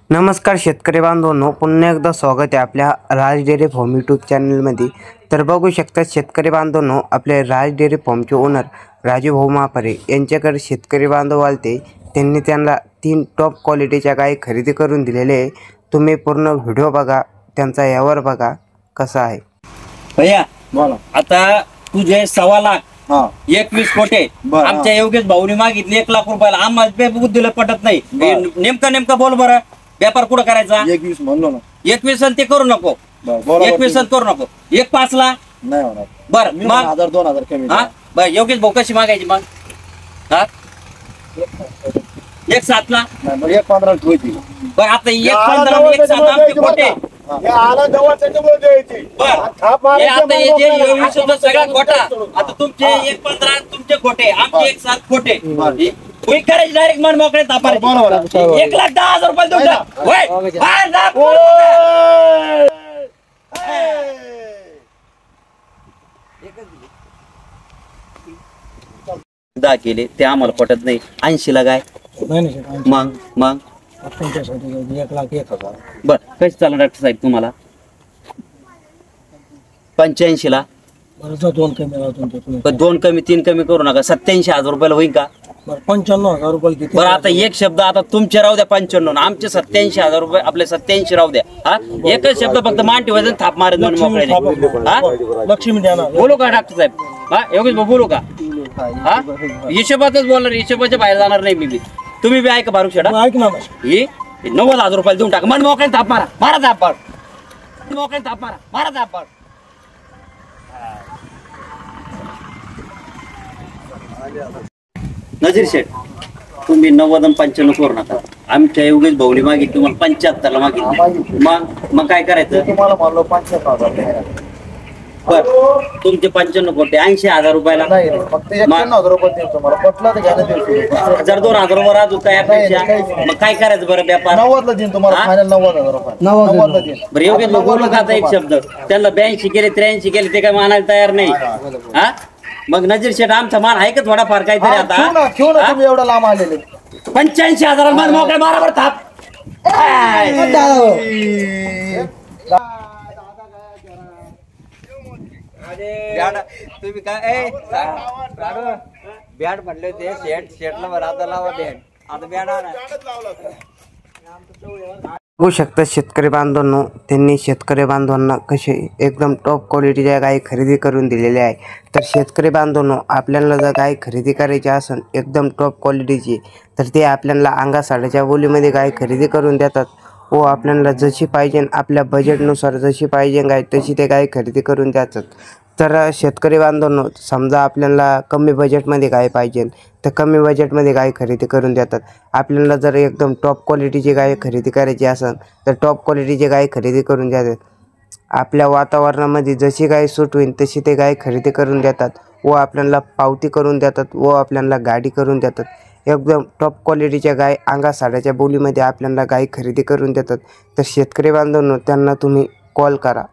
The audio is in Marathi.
नमस्कार शेतकरी बांधवांनो, पुन्हा एकदा स्वागत आहे आपल्या राज डेअरी फार्म यूट्यूब चॅनलमध्ये। तर बघू शकता शेतकरी बांधवांनो, आपले राज डेअरी फार्मचे ओनर राजू भाऊ महापारे यांच्याकडे शेतकरी बांधव आलते। त्यांनी त्यांना 3 टॉप क्वालिटीच्या गाय खरेदी करून दिलेले आहे। तुम्ही पूर्ण व्हिडिओ बघा, त्यांचा यावर बघा कसा आहे। भैया बोला, आता तुझे 1.25 लाख 21 कोटे आमच्या योगेश भाऊनी मागितले 1 लाख रुपयाला। आम्हाला बुद्धीला पटत नाही। नेमका बोल बरं, व्यापार कुठं करायचा? 21 म्हणलो ना। 21 ते करू नको, 21 करू नको। 1.5 ला नाही होणार। बरं मग 1000 2000 कमी। हा बरं, योगेश भाऊ कशी मागायची मग? हा 1.7 ला नाही, मग 1.15 ठेवायची। बरं आता 1.15 1.7 आमचे खोटे। हे आला जवळच्या जवळ द्यायची। हे आता हे जे 21 सगळा खोटा, आता तुमचे 1.15 तुमचे खोटे, आमचे 1.7 खोटे। कोई करायची डायरेक्ट मन मोकळे तापारे। 1,10,000 रुपये देऊन टाक। होय बाहेर जा। दा केले ते आम्हाला पटत नाही। 80 ला काय मग 1,01,000। बर कशी चालणार डॉक्टर साहेब तुम्हाला? 85 ला 2 कमी लावतो। पण 2 कमी 3 कमी करू नका। 87,000 रुपयाला होईल का? 95,000 रुपये किती? बरं आता एक शब्द, आता तुमचे राहू द्या 55, आमचे 87,000 रुपये, आपले 87 राहू द्या। हा एकच शब्द फक्त मान ठेवायचं, थाप मारत मन मोकळे। हा लक्ष्मी द्या ना। बोलू का डॉक्टर साहेब? हा योगेश भाऊ बोलू का? हा हिशोबातच बोलणार, हिशोबाच्या बाहेर जाणार नाही मी। तुम्ही बी ऐका भारू शेडा, ऐक ना। हे 90,000 रुपये देऊन टाका। मन मोकळे थाप मारा, मारा थाप मार, मोकळे थाप मारा, मारा थाप मार। नजीर शेठ, तुम्ही 90 आणि 95 करू नका। आमच्या योगेश भाऊनी मागितली तुम्हाला 75 ला मागितली। मग काय करायचं? तुम्हाला म्हणलो 75,000। बर तुमचे 95 कोटे 80,000 रुपयाला नाही, फक्त 91,000 रुपये देतो। मला पटलं तर घ्या, नाही 1,000-2,000 वर आज काय अपेक्षा? मग काय करायचं बरं व्यापार? 90 ला देईन तुम्हाला, फायनल 90,000 रुपये। 90 ला देईन। बरं योगेश भाऊ बोलू का आता एक शब्द? त्यांना 82 केले 83 केले, ते काय मानायला तयार नाही। हा मग नजीर शेठ, आमचा मान आहे का थोडाफार काहीतरी? आता ठेवू ना, तुम्ही एवढा लांब आलेले। 85,000 मान मोकळे मारा बरं थाप। तुम्ही काय बॅट म्हणले ते शेटला बरं, आता लावा बॅट, आता बॅट बघू शकता शेतकरी बांधवांनो, त्यांनी शेतकरी बांधवांना कसे एकदम टॉप क्वालिटीच्या गाय खरेदी करून दिलेले आहे। तर शेतकरी बांधवांनो, आपल्याला जर गाय खरेदी करायची असेल एकदम टॉप क्वालिटीची, तर ते आपल्याला अंगासाड्याच्या बोलीमध्ये गाय खरेदी करून देतात व आपल्याला जशी पाहिजे, आपल्या बजेटनुसार जशी पाहिजे गाय तशी ते गाय खरेदी करून देतात। तर शेतकरी बांधवांनो, समजा आपल्याला कमी बजेटमध्ये गाय पाहिजे तर कमी बजेटमध्ये गाय खरेदी करून देतात। आपल्याला जर एकदम टॉप क्वालिटीची गाय खरेदी करायची असेल तर टॉप क्वालिटीची गाय खरेदी करून देतात। आपल्या वातावरणामध्ये जशी गाय सूट होईल तशी ते गाय खरेदी करून देतात व आपल्याला पावती करून देतात व आपल्याला गाडी करून देतात। एकदम टॉप क्वालिटीच्या गाय अंगासाड्याच्या बोलीमध्ये आपल्याला गाय खरेदी करून देतात। तर शेतकरी बांधवांनो, त्यांना तुम्ही कॉल करा।